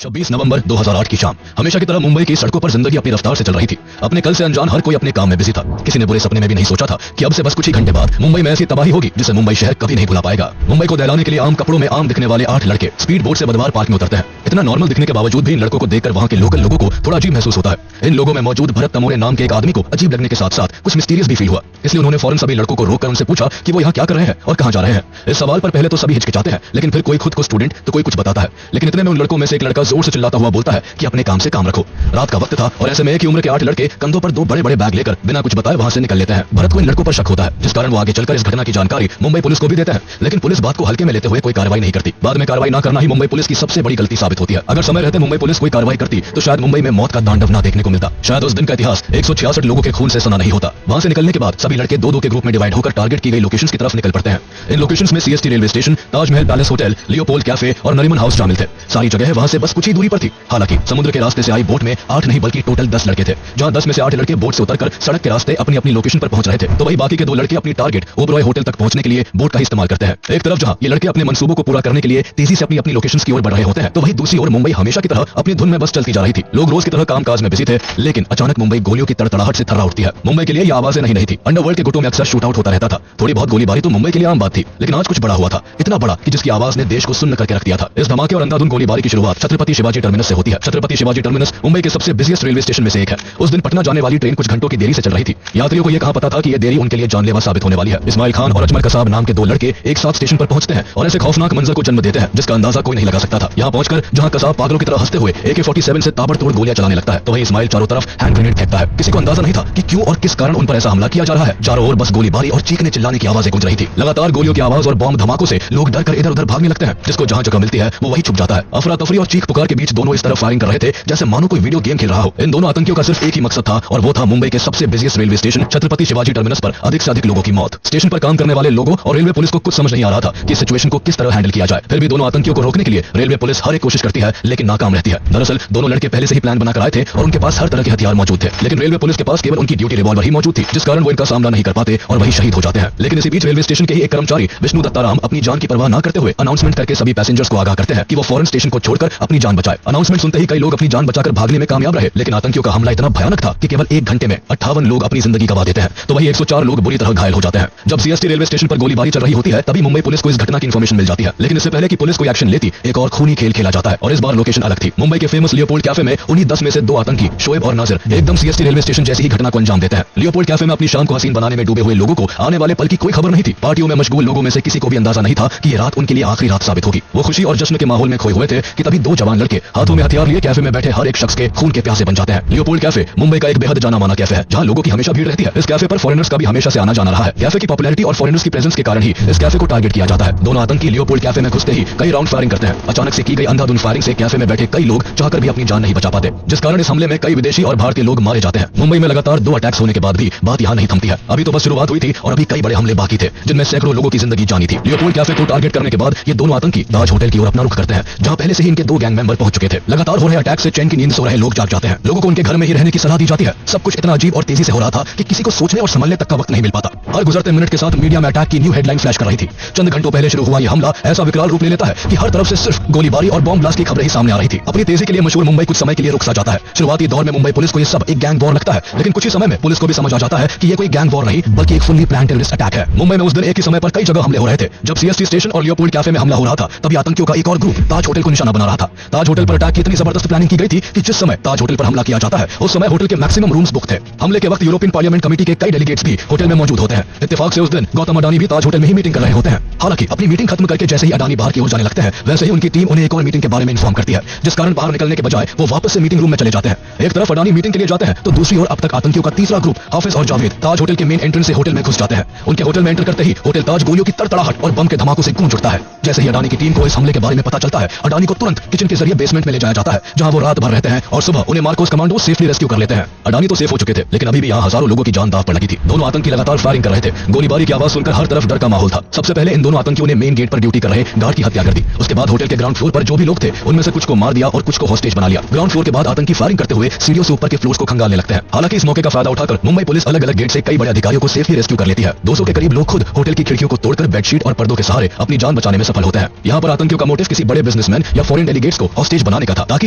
26 नवंबर 2008 की शाम हमेशा की तरह मुंबई की सड़कों पर जिंदगी अपनी रफ्तार से चल रही थी। अपने कल से अनजान हर कोई अपने काम में बिजी था। किसी ने बुरे सपने में भी नहीं सोचा था कि अब से बस कुछ ही घंटे बाद मुंबई में ऐसी तबाही होगी जिसे मुंबई शहर कभी नहीं भुला पाएगा। मुंबई को दहलाने के लिए आम कपड़ों में आम दिखने वाले 8 लड़के स्पीड बोट से बुधवार पार्क में उतरते हैं। इतना नॉर्मल दिखने के बावजूद भी इन लड़कों को देखकर वहां के लोकल लोगों को थोड़ा अजीब महसूस होता है। इन लोगों में मौजूद भरत तमोरे नाम के एक आदमी को अजीब लगने के साथ साथ कुछ मिस्टीरियस भी फील हुआ। इसलिए उन्होंने फौरन सभी लड़कों को रोककर उनसे पूछा कि वो यहाँ क्या कर रहे हैं और कहाँ जा रहे हैं। इस सवाल पर पहले तो सभी हिचकिचाते हैं, लेकिन फिर कोई खुद को स्टूडेंट तो कोई कुछ बताता है। लेकिन इतने में उन लड़कों में से एक लड़का जोर से चिल्लाता हुआ बोलता है कि अपने काम से काम रखो। रात का वक्त था और ऐसे में एक ही उम्र के 8 लड़के कंधों पर 2 बड़े बड़े बैग लेकर बिना कुछ बताए वहां से निकल लेते हैं। भरत को इन लड़कों पर शक होता है, जिस कारण वो आगे चलकर इस घटना की जानकारी मुंबई पुलिस को भी देते हैं। लेकिन पुलिस बात को हल्के में लेते हुए कोई कार्रवाई नहीं करती। बाद में कार्रवाई न करना ही मुंबई पुलिस की सबसे बड़ी गलती साबित होती है। अगर समय रहते मुंबई पुलिस कोई कार्रवाई करती तो शायद मुंबई में मौत का तांडव न देखने को मिलता। शायद उस दिन का इतिहास 166 लोगों के खून से सना नहीं होता। वहां से निकलने के बाद सभी लड़के 2-2 के ग्रुप में डिवाइड होकर टारगेट की गई लोकेशंस की तरफ निकल पड़ते हैं। इन लोकेशंस में CST railway station, Taj Mahal palace hotel, Leopold cafe और नरीमन हाउस शामिल थे। सारी जगह वहां से बस कुछ ही दूरी पर थी। हालांकि समुद्र के रास्ते से आई बोट में 8 नहीं बल्कि टोटल 10 लड़के थे, जहां 10 में से 8 लड़के बोट से उतरकर सड़क के रास्ते अपनी अपनी लोकेशन पर पहुंच रहे थे, तो वही बाकी के 2 लड़के अपनी टारगेट ओबरॉय होटल तक पहुंचने के लिए बोट का इस्तेमाल करते हैं। एक तरफ जहां ये लड़के अपने मंसूबों को पूरा करने के लिए तेजी से अपनी अपनी लोकेशंस की ओर बढ़ रहे होते हैं, तो वही दूसरी ओर मुंबई हमेशा की तरह अपनी धुन में बस चलती जा रही थी। लोग रोज की तरह कामकाज में बिजी थे, लेकिन अचानक मुंबई गोलियों की तड़तड़ाहट से थर्रा उठती है। मुंबई के लिए ये आवाजें नहीं थी। अंडरवर्ल्ड के गुटों में अक्सर शूट आउट होता रहता था। थोड़ी बहुत गोलीबारी तो मुंबई के लिए आम बात थी, लेकिन आज कुछ बड़ा हुआ था। इतना बड़ा कि जिसकी आवाज ने देश को सुन्न करके रख दिया था। इस धमाके और अंधाधुन गोलीबारी की शुरुआत छत्रपति शिवाजी टर्मिनस से होती है। छत्रपति शिवाजी टर्मिनस मुंबई के सबसे बिजिएस्ट रेलवे स्टेशन में से एक है। उस दिन पटना जाने वाली ट्रेन कुछ घंटों की देरी से चल रही थी। यात्रियों को यह कहां पता था कि यह देरी उनके लिए जानलेवा साबित होने वाली है। इस्माइल खान और अजमल कसाब नाम के 2 लड़के एक साथ स्टेशन पर पहुंचते हैं और ऐसे खौफनाक मंजर को जन्म देते हैं जिसका अंदाजा कोई नहीं लगा सकता था। यहां पहुंचकर जहां कसाब पागलों की तरह हंसते हुए AK-47 से ताबड़तोड़ गोलियां चलाने लगता है, तो वहीं इस्माइल चारों तरफ हैंड ग्रेनेड फेंकता है। किसी को अंदाजा नहीं था कि क्यों और किस कारण उन पर ऐसा हमला किया जा रहा है। चारों ओर बस गोलीबारी और चीखने चिल्लाने की आवाजें गूंज रही थी। लगातार गोलियों की आवाज और बॉम्ब धमाकों से लोग डर कर इधर उधर भागने लगते हैं। जिसको जहां जगह मिलती है वो वही छुप जाता है। अफरा तफरी और चीख पुकार के बीच दोनों इस तरह फायरिंग कर रहे थे जैसे मानो कोई वीडियो गेम खेल रहा हो। इन दोनों आतंकियों का सिर्फ एक ही मकसद था और वो था मुंबई के सबसे busiest railway station Chhatrapati Shivaji terminus पर अधिक से अधिक लोगों की मौत। स्टेशन पर काम करने वाले लोगों और रेलवे पुलिस को कुछ समझ नहीं आ रहा था कि सिचुएशन को किस तरह हैंडल किया जाए। फिर भी दोनों आतंकियों को रोकने के लिए रेलवे पुलिस हर एक कोशिश करती है, लेकिन नाकाम रहती है। दरअसल दोनों लड़के पहले से ही प्लान बनाकर आए थे और उनके पास हर तरह के हथियार मौजूद थे, लेकिन रेलवे पुलिस के पास केवल उनकी ड्यूटी रिवॉल्वर ही मौजूद थी, जिस कारण वो इनका सामना नहीं कर पाते और वही शहीद हो जाते हैं। लेकिन इसी बीच रेलवे स्टेशन के ही एक कर्मचारी विष्णु दत्ताराम अपनी जान की परवाह न करते हुए अनाउंसमेंट करके सभी पैसेंजर्स को आगाह करते हैं कि वो फौरन स्टेशन को छोड़कर अपनी जान बचाए। अनाउंसमेंट सुनते ही कई लोग अपनी जान बचाकर भागने में कामयाब रहे, लेकिन आतंकियों का हमला इतना भयानक था कि केवल 1 घंटे में 58 लोग अपनी जिंदगी गंवा देते हैं, तो वही 104 लोग बुरी तरह घायल हो जाते हैं। जब सीएसटी रेलवे स्टेशन पर गोलीबारी चल रही होती है तभी मुंबई पुलिस को इस घटना की इंफॉर्मेशन मिल जाती है, लेकिन इससे पहले कि पुलिस कोई एक्शन लेती एक और खूनी खेल खेला जाता है और इस बार लोकेशन अलग थी। मुंबई के फेमस लियोपोल्ड कैफे में उन्हीं 10 में से 2 आतंकी शोएब और नासिर एकदम सीएसटी रेलवे स्टेशन जैसी ही घटना को अंजाम देते हैं। लियोपोल्ड कैफे में अपनी शाम को हसीन बनाने में डूबे हुए लोगों को आने वाले पल की कोई खबर नहीं थी। पार्टियों में मशगूल लोगों में से किसी को भी अंदाजा नहीं था कि ये रात उनके लिए आखिरी रात साबित होगी। वो खुशी और जश्न के माहौल में खोए हुए थे कि तभी 2 जवान लड़के हाथों में हथियार लिए कैफे में बैठे हर एक शख्स के खून के प्यासे बन जाते हैं। लियोपोल्ड कैफे मुंबई का एक बेहद जाना माना कैफे है, जहां लोगों की हमेशा भीड़ रहती है। इस कैफे पर फॉरेनर्स का भी हमेशा से आना जाना रहा है। कैफे की पॉपुलैरिटी और फॉरेनर्स की प्रेजेंस के कारण ही इस कैफे को टारगेट किया जाता है। दोनों आतंकी लियोपोल्ड कैफे में घुसते ही कई राउंड फायरिंग करते हैं। अचानक से की गई अंधाधुंध फायरिंग से कैफे में बैठे कई लोग चाहकर भी अपनी जान नहीं बचा पाते, जिस कारण इस हमले में कई विदेशी और भारतीय लोग मारे जाते हैं। मुंबई में लगातार 2 अटैक्स होने के बाद भी बात यहाँ नहीं थमती है। अभी तो बस शुरुआत हुई थी और अभी कई बड़े हमले बाकी थे, जिनमें सैकड़ों लोगों की जिंदगी जानी थी। लियोपोल्ड कैफे को टारगेट करने के बाद ये दोनों आतंकी ताज होटल की ओर अपना रुख करते हैं, जहां पहले से ही इनके 2 गैंग मेंबर पहुंच चुके थे। लगातार हो रहे अटैक से चैन की नींद सो रहे लोग जाग जाते हैं। लोगों को उनके घर में ही रहने की सलाह दी जाती है। सब कुछ इतना अजीब और तेजी से हो रहा था कि किसी को सोचने और संभलने तक का वक्त नहीं मिल पाता। हर गुजरते मिनट के साथ मीडिया में अटैक की न्यू हेडलाइन फ्लैश कर रही थी। चंद घंटों पहले शुरू हुआ यह हमला ऐसा विकराल रूप ले लेता है कि हर तरफ से सिर्फ गोलीबारी और बॉम्ब ब्लास्ट की खबरें ही सामने आ रही थी। अपनी तेजी के लिए मशहूर मुंबई कुछ समय के लिए रुक सा जाता है। शुरुआती दौर में मुंबई पुलिस को ये सब एक गैंग वॉर लगता है, लेकिन कुछ ही समय में पुलिस को भी समझ आ जाता है कि ये कोई गैंग वॉर नहीं बल्कि एक फुल्ली प्लान टेररिस्ट अटैक है। मुंबई में उस दिन एक ही समय पर कई जगह हमले हो रहे थे। जब सीएसटी स्टेशन और लियोपोल्ड कैफे में हमला हो रहा था तभी आतंकियों का एक और ग्रुप ताज होटल को निशाना बना रहा था। ताज होटल पर अटैक की इतनी जबरदस्त प्लानिंग की गई थी कि जिस समय ताज होटल पर हमला किया जाता है उस समय होटल के मैक्सिमम रूम्स बुक थे। हमले के वक्त यूरोपियन पार्लियामेंट कमेटी के कई डेलीगेट्स भी होटल में मौजूद होते हैं। इत्तेफाक से उस दिन गौतम अडानी भी ताज होटल में ही मीटिंग कर रहे होते हैं। हालांकि अपनी मीटिंग खत्म करके जैसे ही अडानी बाहर की ओर जाने लगते हैं वैसे ही उनकी टीम उन्हें एक और मीटिंग के बारे में इन्फॉर्म करती है, जिस कारण बाहर निकलने के बजाय वो वापस से मीटिंग रूम में चले जाते हैं। एक तरफ अडानी मीटिंग के लिए जाते हैं तो दूसरी ओर अब तक आतंकियों का तीसरा ग्रुप हाफिज और जावेद ताज होटल के मेन एंट्रेंस से होटल में घुस जाते हैं। उनके होटल में एंटर करते ही होटल ताज गोलियों की तड़तड़ाहट और बम के धमाकों से गूंज उठता है। जैसे ही अडानी की टीम को इस हमले के बारे में पता चलता है अडानी को तुरंत किचन के जरिए बेसमेंट में ले जाया जाता है, जहां वो रात भर रहते हैं और सुबह उन्हें मार्कोस कमांडो सेफली रेस्क्यू कर लेते हैं। अडानी तो सेफ हो चुके थे, लेकिन अभी भी यहाँ हजारों लोगों की जान दांव पर लगी थी। दोनों आतंकी लगातार फायरिंग कर रहे थे। गोलीबारी की आवाज सुनकर हर तरफ डर का माहौल था। सबसे पहले इन दोनों आतंकियों ने मेन गेट पर ड्यूटी कर रहे गार्ड की हत्या कर दी। उसके बाद होटल के ग्राउंड फ्लोर पर जो भी लोग थे उनमें से कुछ को मार दिया और कुछ को हॉस्टेज बना लिया। ग्राउंड फ्लोर के बाद आतंकी फायरिंग करते हुए सीढ़ियों से ऊपर के फ्लोर्स को खंगालने लगते हैं। हालांकि इस मौके का फायदा उठाकर मुंबई पुलिस अलग अलग गेट से कई बड़े अधिकारियों को सेफली रेस्क्यू कर लेती है। 200 के करीब लोग खुद होटल की खिड़कियों को तोड़कर बेडशीट और पर्दों के सहारे अपनी जान बचाने में सफल होते हैं। यहाँ पर आतंकियों का मोटिव किसी बड़े बिजनेसमैन या फॉरेन डेलीगेट्स को हॉस्टेज बनाने का था ताकि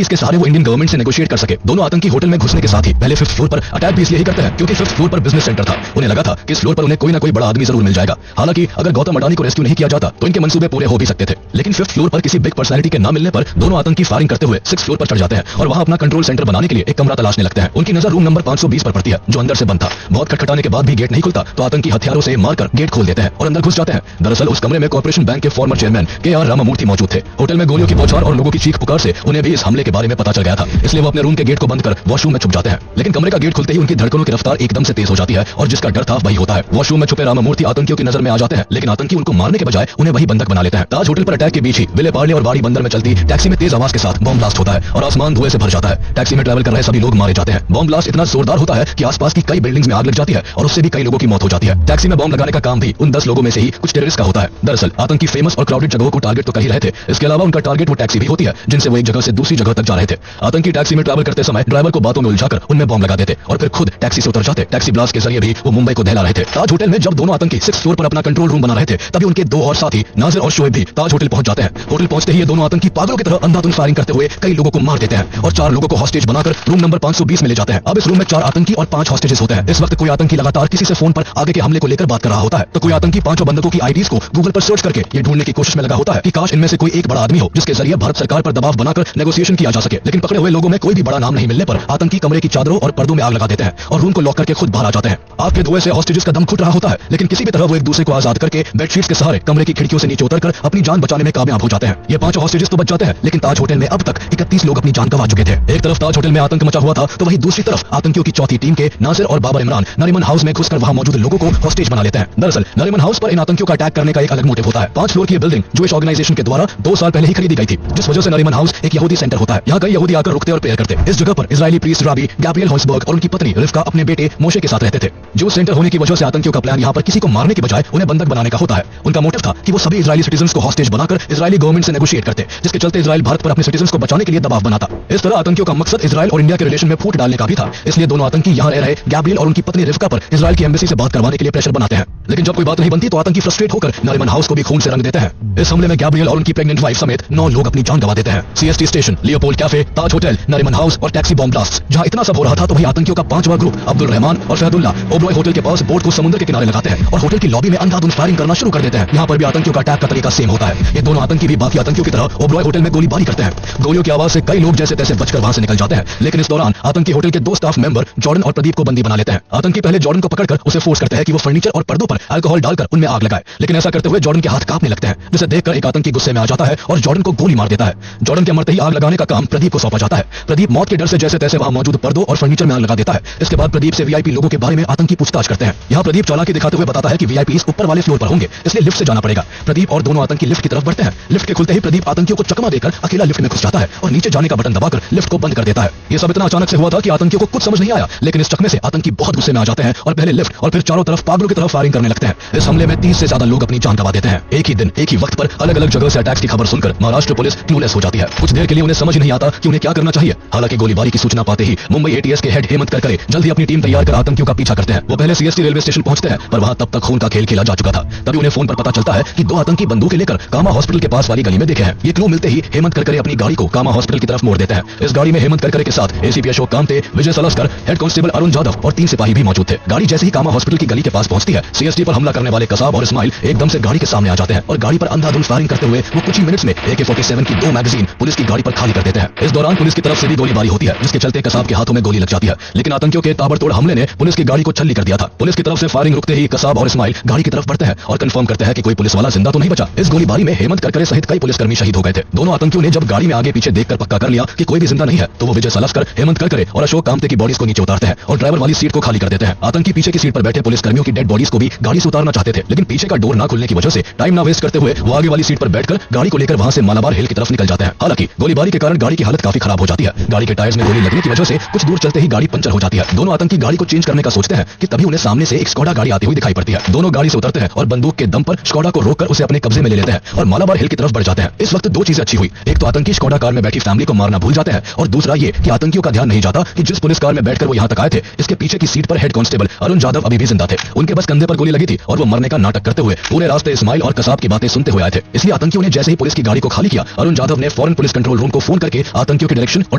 इसके सहारे वो इंडियन गवर्नमेंट से नेगोशिएट कर सके। दोनों आतंकी होटल में घुसने के साथ ही पहले 5th फ्लोर पर अटैक भी इसलिए ही करते हैं क्योंकि 5th फ्लोर पर बिजनेस सेंटर था। उन्हें लगा था कि इस फ्लोर पर उन्हें कोई ना कोई बड़ा आदमी जरूर मिल जाएगा। हालांकि अगर गौतम अडानी को रेस्क्यू नहीं किया जाता तो इनके मंसूबे पूरे हो भी सकते थे, लेकिन 5th फ्लोर पर किसी बिग पर्सनालिटी के ना मिलने पर दोनों आतंकी फायरिंग करते हुए 6th फ्लोर पर चढ़ जाते हैं और वहां अपना कंट्रोल सेंटर बनाने के लिए एक कमरा तलाशने लगते हैं। उनकी नजर रूम नंबर 520 पर पड़ती है जो अंदर से बंद था। बहुत खटखटाने के बाद भी गेट नहीं खुलता तो आतंकी हथियारों से मारकर गेट खोल देते हैं और अंदर घुस जाते हैं। दरअसल उस कमरे में कॉर्पोरेशन बैंक के फॉर्मर चेयरमैन के.आर. रामामूर्ति मौजूद थे। होटल में गोलियों की बौछार और लोगों की चीख पुकार से उन्हें भी इस हमले के बारे में पता चल गया था, इसलिए वो अपने रूम के गेट को बंद कर वॉशरूम में छुप जाते हैं। लेकिन कमरे का गेट खुलते ही उनकी धड़कनों की रफ्तार एकदम से तेज हो जाती है और जिसका डर था वही होता है। वॉशरूम में छुपे रामामूर्ति आतंकियों की नजर में आ जाते हैं, लेकिन आतंकी उनको मारने के बजाय उन्हें वही बंधक बना लेते हैं। ताज होटल पर अटैक के बीच ही विले पार्ले और बाड़ी बंदर में चलती टैक्सी में तेज आवाज के साथ बॉम्ब ब्लास्ट होता है और आसमान धुएं से भर जाता है। टैक्सी में ट्रैवल कर रहे सभी लोग मारे जाते हैं। बॉम्ब ब्लास्ट इतना जोरदार होता है कि आसपास की कई बिल्डिंग्स में आग लग जाती है और उससे भी कई लोगों की मौत हो जाती है। टैक्सी में बॉम्ब लगाने का काम भी उन 10 लोगों में से ही कुछ टेररिस्ट का होता है। दरअसल आतंकी फेमस और क्राउडेड जगहों को टारगेट तो कर ही रहे थे, इसके अलावा उनका टारगेट वो टैक्सी भी होती है जिनसे वो एक जगह से दूसरी जगह तक जा रहे थे। आतंकी टैक्सी में ट्रैवल करते समय ड्राइवर को बातों में उलझाकर उनमें बॉम्ब लगा देते और फिर खुद टैक्सी से उतर जाते। टैक्सी ब्लास्ट के जरिए भी वो मुंबई को दहला रहे थे। ताज होटल में जब दोनों आतंकी 6th फ्लोर पर अपना कंट्रोल रूम बना रहे थे तभी उनके 2 और साथी नाजिर और शोएब भी ताज होटल पहुंच जाते हैं। होटल पहुंचते ही ये दोनों आतंकी पागलों की तरह अंधाधुंध फायरिंग करते हुए कई लोगों को मार देते हैं और 4 लोगों को हॉस्टेज बनाकर रूम नंबर 520 में ले जाते हैं। अब इस रूम में 4 आतंकी और 5 हॉस्टेजेस होते हैं। इस वक्त कोई आतंकी लगातार किसी से फोन पर आगे के हमले को लेकर बात कर रहा होता है तो कोई आतंकी 5 बंदकों की आईडीज को गूगल पर सर्च करके ये ढूंढने की कोशिश में लगा होता है कि काश इनमें से कोई एक बड़ा आदमी हो जिसके जरिए भारत सरकार पर दबाव बनाकर नेगोशिएशन किया जा सके। लेकिन पकड़े हुए लोगों में कोई भी बड़ा नाम नहीं मिलने पर आतंकी कमरे की चादरों और पर्दों में आग लगा देते हैं और रूम को लॉक करके खुद बाहर आ जाते हैं। आग के धुएं से हॉस्टेजेस का दम घुट रहा होता है, लेकिन किसी भी तरह वो एक दूसरे को आजाद करके बेडशीट्स के सहारे कमरे की खिड़कियों से नीचे उतरकर अपनी जान बचाने में कामयाब हो जाते हैं। ये 5 हॉस्टेजेस तो बच जाते हैं, लेकिन ताज होटल में अब तक 31 लोग अपनी जान गंवा चुके थे। एक तरफ ताज होटल में आतंक मचा हुआ था तो वहीं दूसरी तरफ आतंकियों की चौथी टीम के नासिर और बाबर इमरान नरीमन हाउस में घुसकर वहां मौजूद लोगों को हॉस्टेज बना लेते हैं। दरअसल नरीमन हाउस पर इन आतंकियों का अटैक करने का एक अलग मोटिव होता है। 5 फ्लोर की बिल्डिंग जो इस ऑर्गेनाइजेशन के द्वारा 2 साल पहले ही खरीदी गई थी, जिस वजह से नरीमन हाउस एक यहूदी सेंटर होता है। यहाँ कई यहूदी आकर रुकते और प्रेयर करते। इस जगह पर इजरायली प्रीस्ट राबी गैब्रिएल हॉइसबर्ग और उनकी पत्नी रिफ्का अपने बेटे मोशे के साथ रहते थे। जो सेंटर होने की वजह से आतंकियों का प्लान यहाँ पर किसी को मारने के बजाय उन्हें बंधक बनाने का होता है। उनका मोटिव था कि वो सभी इजरायली सिटीजन्स को हॉस्टेज बनाकर इजरायली गवर्नमेंट से नेगोशिएट करते, जिसके चलते इजराइल भारत पर अपने सिटीजन्स को बचाने के लिए दबाव बनाता। इस तरह आतंकियों का मकसद इजराइल और इंडिया के रिलेशन में फूट डालने का भी था। इसलिए दोनों आतंकी यहाँ रह रहे गैब्रिएल और उनकी पत्नी रिफ्का पर इजराइल की एम्बेसी से बात करवाने के लिए प्रेशर बनाते हैं। लेकिन जब कोई बात नहीं बनती तो आतंकी फ्रस्ट्रेट होकर नरीमन हाउस को भी खून से रंग देते हैं। इस हमले में गैब्रिएल और उनकी प्रेग्नेंट वाइफ समेत 9 लोग अपनी जान गंवा देते हैं। सीएसटी स्टेशन, लियोपोल्ड कैफे, ताज होटल, नरीमन हाउस और टैक्सी बॉम्ब ब्लास्ट। जहां इतना सब हो रहा था तो वही आतंकियों का 5वां ग्रुप अब्दुल रहमान और फहदुल्ला ओबरॉय होटल के पास बोट को समुद्र के किनारे लगाते हैं और होटल की लॉबी में अंधाधुंध फायरिंग करना शुरू कर देते हैं। यहाँ पर भी आतंकियों का अटैक का तरीका सेम होता है। ये दोनों आतंकी भी बाकी आतंकियों की तरह ओबरॉय होटल में गोलीबारी करते हैं। गोलियों की आवाज से कई लोग जैसे तैसे बचकर वहां से निकल जाते हैं, लेकिन इस दौरान आतंकी होटल के 2 स्टाफ मेंबर जॉर्डन और प्रदीप को बंदी बना लेते हैं। आतंकी पहले जॉर्डन को पकड़कर उसे फोर्स करते हैं कि वो फर्नीचर और पर्दों पर अल्कोहल डालकर उनमें आग लगाए, लेकिन ऐसा करते हुए जॉर्डन के हाथ कांपने लगते हैं, जिसे देखकर एक आतंकी गुस्से में आ जाता है और जॉर्डन को गोली मार देता है। जॉर्डन के मरते ही आग लगाने का काम प्रदीप को सौंपा जाता है। प्रदीप मौत के डर से जैसे तैसे वहां मौजूद पर्दों और फर्नीचर में आग लगा देता है। इसके बाद प्रदीप से वीआईपी लोगों के बारे में आतंकी पूछताछ करते हैं। यहाँ प्रदीप चालाकी दिखाते हुए बताता है कि वीआईपी ऊपर वाले फ्लोर पर होंगे, इसलिए लिफ्ट से जाना पड़ेगा। प्रदीप और दोनों आतंकी लिफ्ट की तरफ बढ़ते हैं। लिफ्ट के खुलते ही प्रदीप आतंकियों को चकमा देकर अकेला लिफ्ट में घुस जाता है और नीचे जाने का बटन दबाकर लिफ्ट को बंद कर देता है। ये सब इतना अचानक से हुआ था कि आतंकियों को कुछ समझ नहीं आया, लेकिन इस चकमे से आतंकी बहुत गुस्से में आ जाते हैं और पहले लिफ्ट और फिर चारों तरफ पागलों की तरफ फायरिंग करने लगते हैं। इस हमले में 30 से ज्यादा लोग अपनी जान गंवा देते हैं। एक ही दिन एक ही वक्त पर अलग अलग जगह से अटैक्स की खबर सुनकर महाराष्ट्र पुलिस क्लूलेस हो जाती है। कुछ देर के लिए उन्हें समझ नहीं आता कि उन्हें क्या करना चाहिए। हालांकि गोलीबारी की सूचना पाते ही मुंबई एटीएस के हेड हेमंत करकरे जल्द ही अपनी टीम तैयार कर आतंकियों का पीछा करते हैं। वो पहले सीएसटी रेलवे स्टेशन पहुंचते हैं, पर वहां तब तक खून का खेल खेला जा चुका था। तभी उन्हें फोन पर पता चलता है कि 2 आतंकी बंदूकें लेकर कामा हॉस्पिटल के पास वाली गली में देखे हैं। ये क्लू मिलते ही हेमंत करकरे अपनी गाड़ी को कामा हॉस्पिटल की तरफ मोड़ देते हैं। इस गाड़ी में हेमंत करकरे के साथ एसीपी अशोक कामते, विजय सलस्कर, हेड कांस्टेबल अरुण जाधव और 3 सिपाही भी मौजूद थे। गाड़ी जैसे ही कामा हॉस्पिटल की गली के पास पहुंचती है, सीएसटी पर हमला करने वाले कसाब और इस्माइल एकदम से गाड़ी के सामने आ जाते हैं और गाड़ी पर अंधाधुंध फायरिंग करते हुए वो कुछ ही मिनट्स में AK-47 की 2 मैगजीन पुलिस की गाड़ी पर खाली कर देते हैं। इस दौरान पुलिस की तरफ से भी गोलीबारी होती है, जिसके चलते कसाब के हाथों में गोली लग जाती है, लेकिन आतंकियों के ताबड़तोड़ हमले ने पुलिस की गाड़ी को छल्ली कर दिया था। पुलिस की तरफ से फायरिंग रुकते ही कसाब और इस्माइल गाड़ी की तरफ बढ़ते हैं और कंफर्म करते हैं कि कोई पुलिस वाला जिंदा तो नहीं बचा। इस गोलीबारी में हेमंत करकरे सहित कई पुलिसकर्मी शहीद हो गए थे। दोनों आतंकियों ने जब गाड़ी में आगे पीछे देखकर पक्का कर लिया कि कोई भी जिंदा नहीं है, तो वो विजय सलस्कर, हेमंत करकरे और अशोक कामते की बॉडीज को नीचे उतारते हैं और ड्राइवर वाली सीट को खाली कर देते हैं। आतंकी पीछे की सीट पर बैठे पुलिसकर्मियों की डेड बॉडीज को भी गाड़ी से उतारना चाहते थे, लेकिन पीछे का डोर ना खुलने की वजह से टाइम ना वेस्ट करते हुए वो आगे वाली सीट पर बैठकर गाड़ी को लेकर वहां से मालाबार हिल की तरफ निकल जाते हैं। हालांकि गोलीबारी के कारण गाड़ी की हालत काफी खराब हो जाती है। गाड़ी के टायर्स में गोली लगने की वजह से कुछ दूर चलते ही गाड़ी पंचर हो जाती है। दोनों आतंकी गाड़ी को चेंज करने का सोचते हैं कि तभी उन्हें सामने से एक स्कोडा गाड़ी आती हुई दिखाई पड़ती है। दोनों गाड़ी से उतरते हैं और बंदूक के दम पर स्कोडा को रोककर उसे अपने कब्जे में ले लेते हैं और मालाबार हिल की तरफ बढ़ जाते हैं। इस वक्त 2 चीजें अच्छी हुई। एक तो आतंकी स्कोडा कार में बैठी फैमिली को मारना भूल जाते हैं और दूसरा ये कि आतंकियों का ध्यान नहीं जाता कि जिस पुलिस कार में बैठकर वो यहाँ तक आए थे, इसके पीछे की सीट पर हेड कांस्टेबल अरुण जाधव अभी भी जिंदा थे। उनके बस कंधे पर गोली लगी थी और वो मरने का नाटक करते हुए पूरे रास्ते इस्माइल और कसाब की बातें सुनते हुए आए थे। इसलिए आतंकियों ने जैसे ही पुलिस की गाड़ी को खाली किया, अरुण जाधव ने फौरन तुरंत पुलिस कंट्रोल रूम को फोन करके आतंकियों के डायरेक्शन और